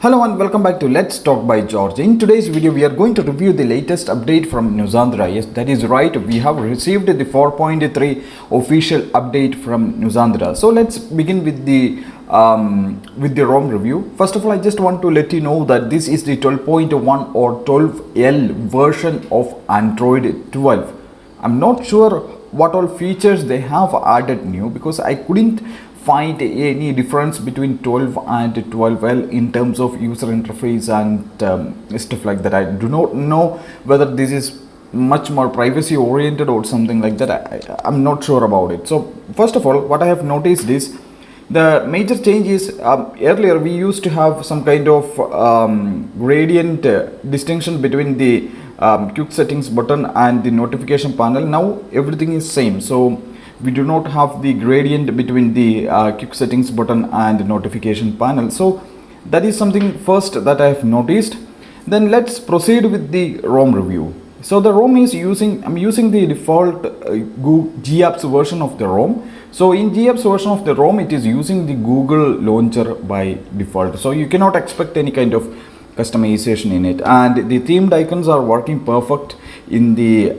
Hello and welcome back to Let's Talk by George. In today's video, we are going to review the latest update from Nusantara. Yes, that is right. We have received the 4.3 official update from Nusantara. So let's begin with the ROM review. First of all, I just want to let you know that this is the 12.1 or 12L version of Android 12. I'm not sure what all features they have added new because I couldn't find any difference between 12 and 12L in terms of user interface and stuff like that. I do not know whether this is much more privacy oriented or something like that. I'm not sure about it. So first of all, what I have noticed is the major change is earlier we used to have some kind of gradient distinction between the quick settings button and the notification panel. Now everything is same. So we do not have the gradient between the quick settings button and the notification panel. So that is something first that I have noticed. Then let's proceed with the ROM review. So the ROM is I'm using the default GApps version of the ROM. So in GApps version of the ROM, it is using the Google launcher by default. So you cannot expect any kind of customization in it, and the themed icons are working perfect in the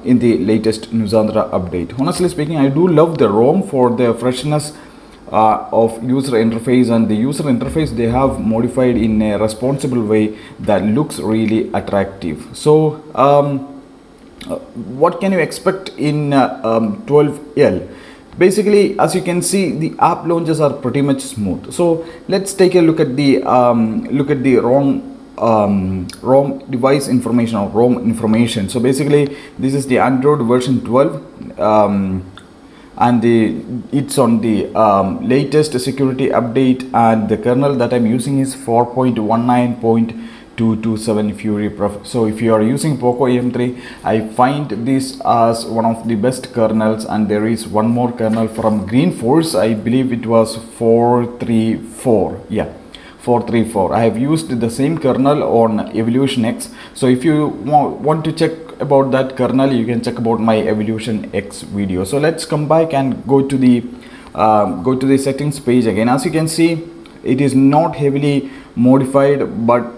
latest Nusantara update. Honestly speaking, I do love the ROM for the freshness of user interface, and the user interface they have modified in a responsible way that looks really attractive. So what can you expect in 12L? Basically, as you can see, the app launches are pretty much smooth. So let's take a look at the ROM device information or ROM information. So basically, this is the Android version 12, and it's on the latest security update, and the kernel that I'm using is 4.19.227 So if you are using POCO M3, I find this as one of the best kernels, and there is one more kernel from Green Force. I believe it was 4.3.4. Yeah, 4.3.4. I have used the same kernel on Evolution X. So if you want to check about that kernel, you can check about my Evolution X video. So let's come back and go to the settings page again. As you can see, it is not heavily modified, but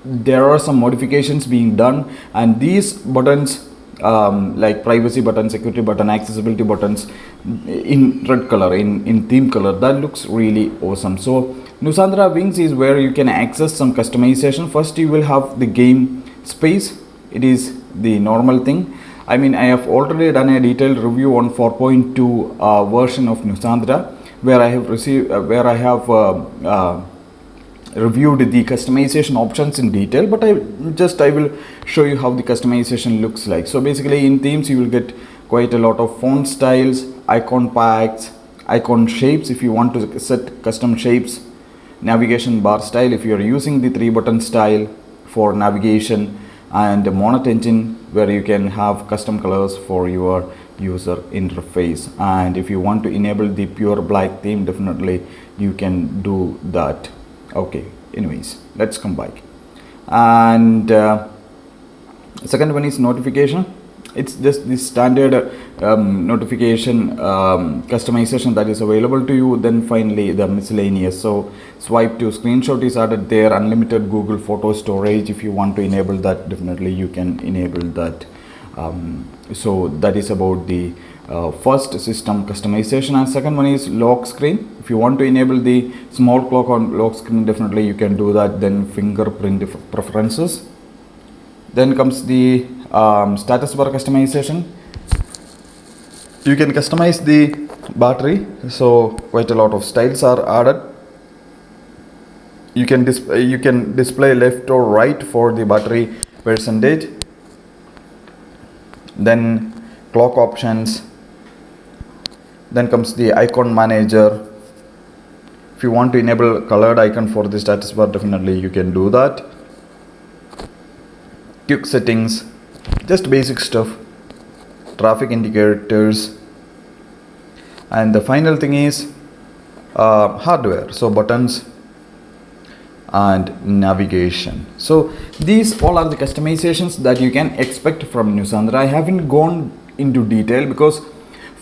there are some modifications being done, and these buttons like privacy button, security button, accessibility buttons in red color, in theme color, that looks really awesome. So Nusantara Wings is where you can access some customization. First you will have the game space. It is the normal thing. I mean, I have already done a detailed review on 4.2 version of Nusantara, where I have reviewed the customization options in detail, but I will show you how the customization looks like. So basically, in themes you will get quite a lot of font styles, icon packs, icon shapes if you want to set custom shapes, navigation bar style if you are using the 3-button style for navigation, and Monet engine where you can have custom colors for your user interface. And if you want to enable the pure black theme, definitely you can do that. Okay, anyways, let's come back. And second one is notification. It's just the standard notification customization that is available to you. Then finally the miscellaneous. So swipe to screenshot is added there. Unlimited Google photo storage, if you want to enable that, definitely you can enable that. So that is about the first system customization. And second one is lock screen. If you want to enable the small clock on lock screen, definitely you can do that. Then fingerprint preferences. Then comes the status bar customization. You can customize the battery, so quite a lot of styles are added. You can display left or right for the battery percentage. Then clock options. Then comes the icon manager. If you want to enable colored icon for the status bar, definitely you can do that. Quick settings, just basic stuff, traffic indicators, and the final thing is hardware, so buttons and navigation. So these all are the customizations that you can expect from Nusantara. I haven't gone into detail because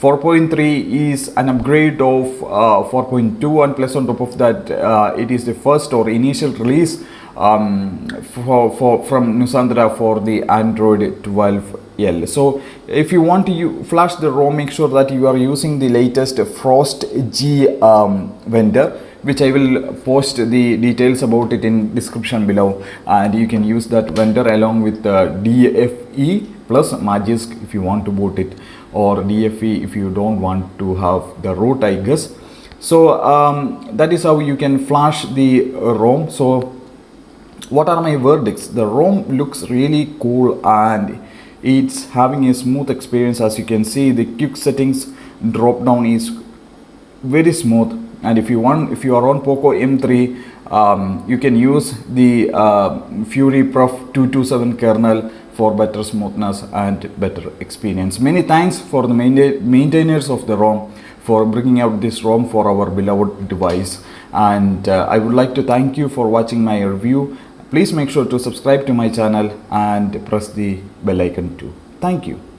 4.3 is an upgrade of 4.2, and plus on top of that it is the first or initial release from Nusantara for the Android 12L. So if you want to flash the ROM, make sure that you are using the latest Frost G vendor, which I will post the details about it in description below, and you can use that vendor along with DFE plus Magisk if you want to boot it, or DFE if you don't want to have the root, I guess. So that is how you can flash the ROM. So what are my verdicts? The ROM looks really cool and it's having a smooth experience. As you can see, the quick settings drop down is very smooth, and if you are on POCO M3, you can use the Fury Prof 227 kernel for better smoothness and better experience. Many thanks for the maintainers of the ROM for bringing out this ROM for our beloved device, and I would like to thank you for watching my review. Please make sure to subscribe to my channel and press the bell icon too. Thank you.